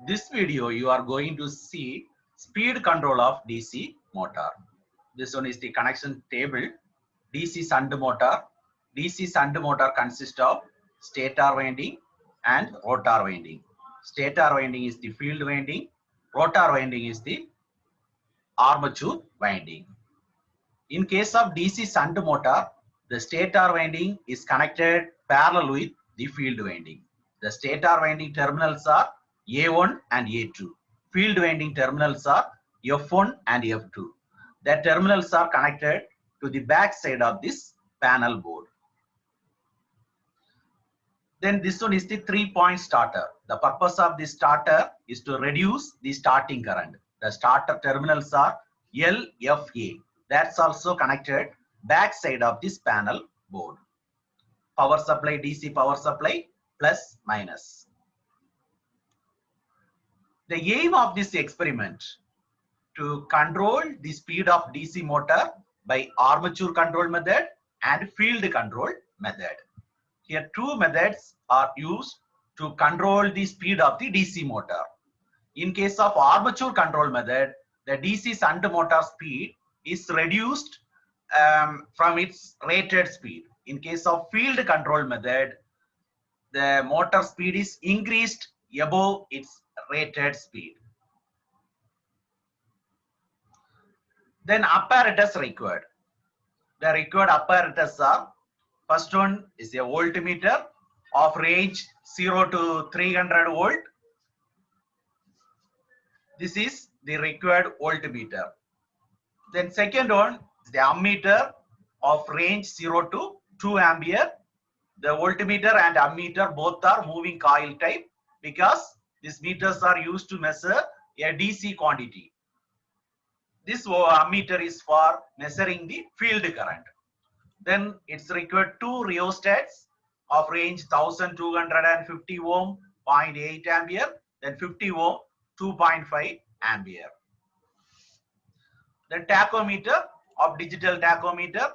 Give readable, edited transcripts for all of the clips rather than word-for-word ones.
This video you are going to see speed control of DC motor. This one is the connection table. DC shunt motor. DC shunt motor consists of stator winding and rotor winding. Stator winding is the field winding. Rotor winding is the armature winding. In case of DC shunt motor, the stator winding is connected parallel with the field winding. The stator winding terminals are A1 and A2. Field winding terminals are F1 and F2. The terminals are connected to the back side of this panel board. Then this one is the 3-point starter. The purpose of this starter is to reduce the starting current. The starter terminals are LFA. That's also connected back side of this panel board. Power supply, DC power supply, plus minus. The aim of this experiment to control the speed of DC motor by armature control method and field control method. Here two methods are used to control the speed of the DC motor. In case of armature control method, the DC shunt motor speed is reduced from its rated speed. In case of field control method, the motor speed is increased above its rated speed. Then apparatus required. The required apparatus are, first one is a voltmeter of range 0 to 300 volt. This is the required voltmeter. Then second one is the ammeter of range 0 to 2 ampere. The voltmeter and ammeter both are moving coil type because these meters are used to measure a DC quantity. This ammeter is for measuring the field current. Then it's required two rheostats of range 1250 ohm 0.8 ampere, then 50 ohm 2.5 ampere. Then tachometer of digital tachometer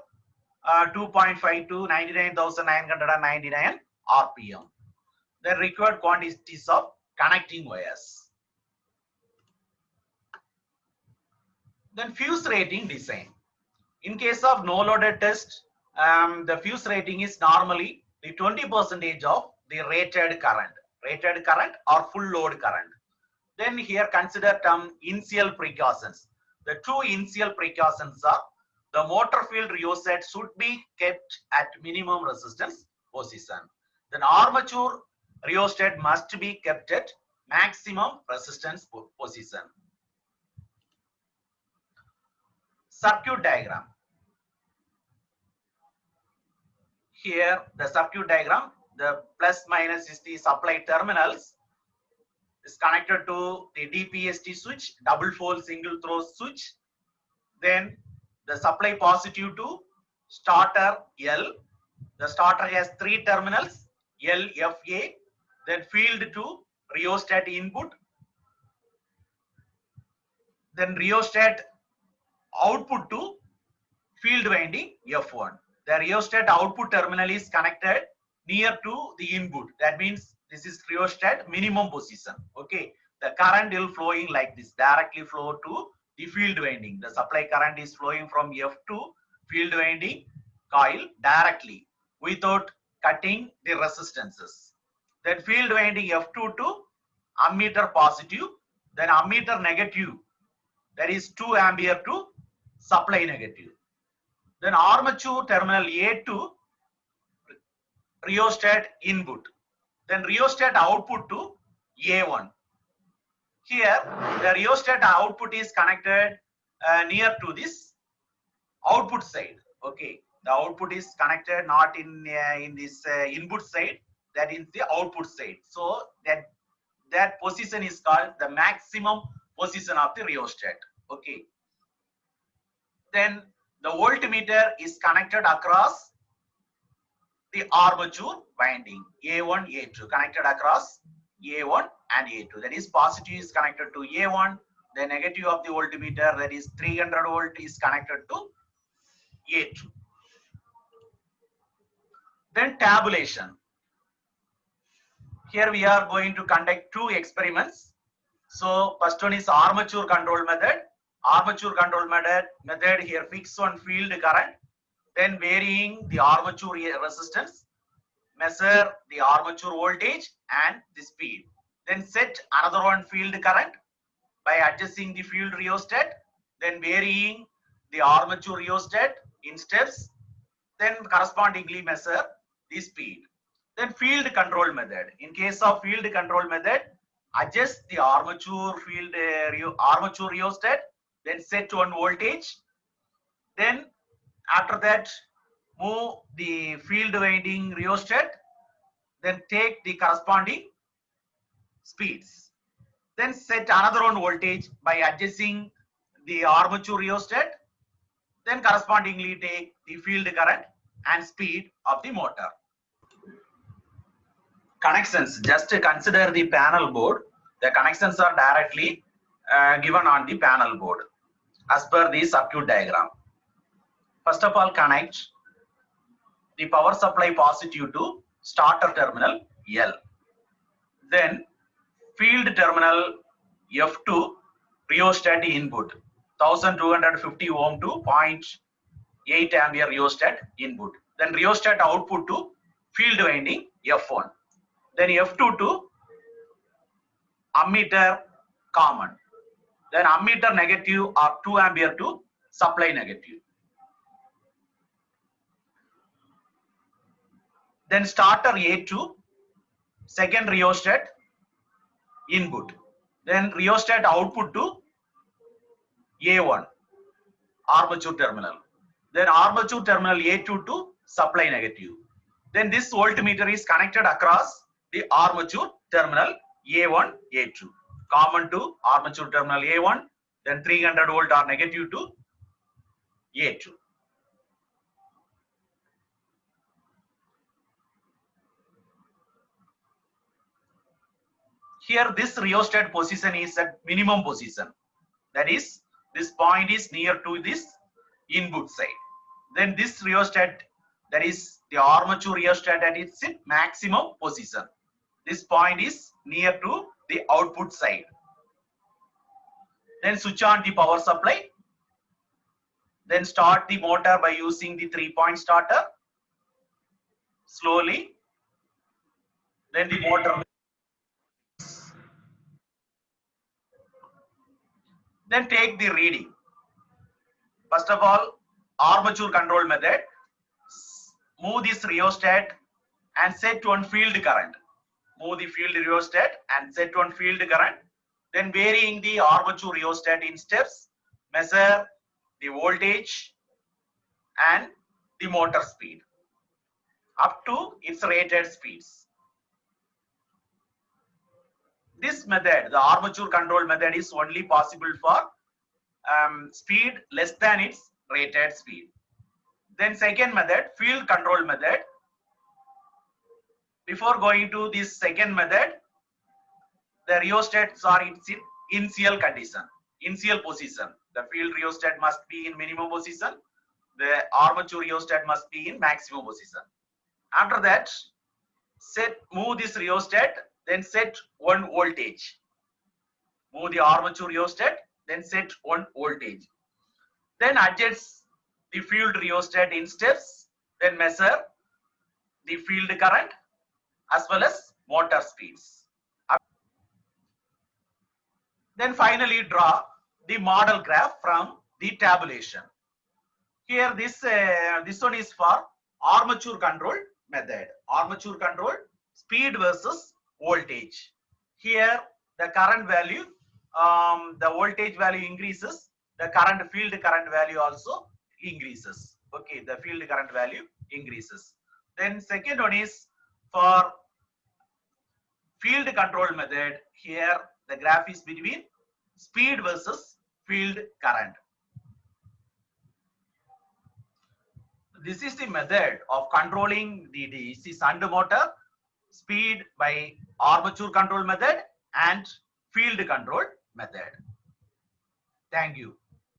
2.5 to 99,999 RPM. The required quantities of connecting wires. Then fuse rating design. In case of no loaded test, the fuse rating is normally the 20% of the rated current or full load current. Then here consider term initial precautions. The two initial precautions are the motor field rheostat should be kept at minimum resistance position. Then armature rheostat must be kept at maximum resistance position. Circuit diagram. Here the circuit diagram, the plus minus is the supply terminals, is connected to the DPST switch, double fold single throw switch. Then the supply positive to starter L. The starter has three terminals, LFA. Then field to rheostat input. Then rheostat output to field winding F1. The rheostat output terminal is connected near to the input. That means this is rheostat minimum position. Okay, the current will flowing like this, directly flow to the field winding. The supply current is flowing from F2 field winding coil directly without cutting the resistances. Then field winding F2 to ammeter positive, then ammeter negative, that is 2 ampere to supply negative. Then armature terminal A2 rheostat input. Then rheostat output to A1. Here the rheostat output is connected near to this output side. Okay, the output is connected not in this input side, that is the output side. So that position is called the maximum position of the rheostat. Okay. Then the voltmeter is connected across the armature winding A1, A2, connected across A1 and A2. That is positive is connected to A1, the negative of the voltmeter, that is 300 volt, is connected to A2. Then tabulation. Here we are going to conduct two experiments. So first one is armature control method. Armature control method here fix one field current, then varying the armature resistance, measure the armature voltage and the speed. Then set another one field current by adjusting the field rheostat, then varying the armature rheostat in steps, then correspondingly measure the speed. Then field control method. In case of field control method, adjust the armature field armature rheostat, then set one voltage. Then after that, move the field winding rheostat, then take the corresponding speeds. Then set another one voltage by adjusting the armature rheostat, then correspondingly take the field current and speed of the motor. Connections, just consider the panel board. The connections are directly given on the panel board as per the circuit diagram. First of all, connect the power supply positive to starter terminal L. Then field terminal F2 rheostat input 1250 ohm to 0.8 ampere rheostat input. Then rheostat output to field winding F1. Then F2 to ammeter common. Then ammeter negative or 2 ampere to supply negative. Then starter A2 second rheostat input. Then rheostat output to A1 armature terminal. Then armature terminal A2 to supply negative. Then this voltmeter is connected across the armature terminal A1, A2. Common to armature terminal A1, then 300 volt or negative to A2. Here this rheostat position is at minimum position. That is, this point is near to this input side. Then this rheostat, that is the armature rheostat at its maximum position. This point is near to the output side. Then switch on the power supply. Then start the motor by using the 3-point starter. Slowly. Then the motor. Then take the reading. First of all, armature control method. Move this rheostat and set one field current. Move the field rheostat and set one field current. Then varying the armature rheostat in steps, measure the voltage and the motor speed up to its rated speeds. This method, the armature control method, is only possible for speed less than its rated speed. Then second method, field control method. Before going to this second method, the rheostats are in initial condition, initial position. The field rheostat must be in minimum position. The armature rheostat must be in maximum position. After that, move this rheostat, then set one voltage. Move the armature rheostat, then set one voltage. Then adjust the field rheostat in steps, then measure the field current as well as motor speeds. Then finally draw the model graph from the tabulation. Here this one is for armature control method. Armature control, speed versus voltage. Here the current value, the voltage value increases, the field current value also increases. Okay, the field current value increases. Then second one is for field control method. Here the graph is between speed versus field current. This is the method of controlling the DC shunt motor, speed by armature control method and field control method. Thank you.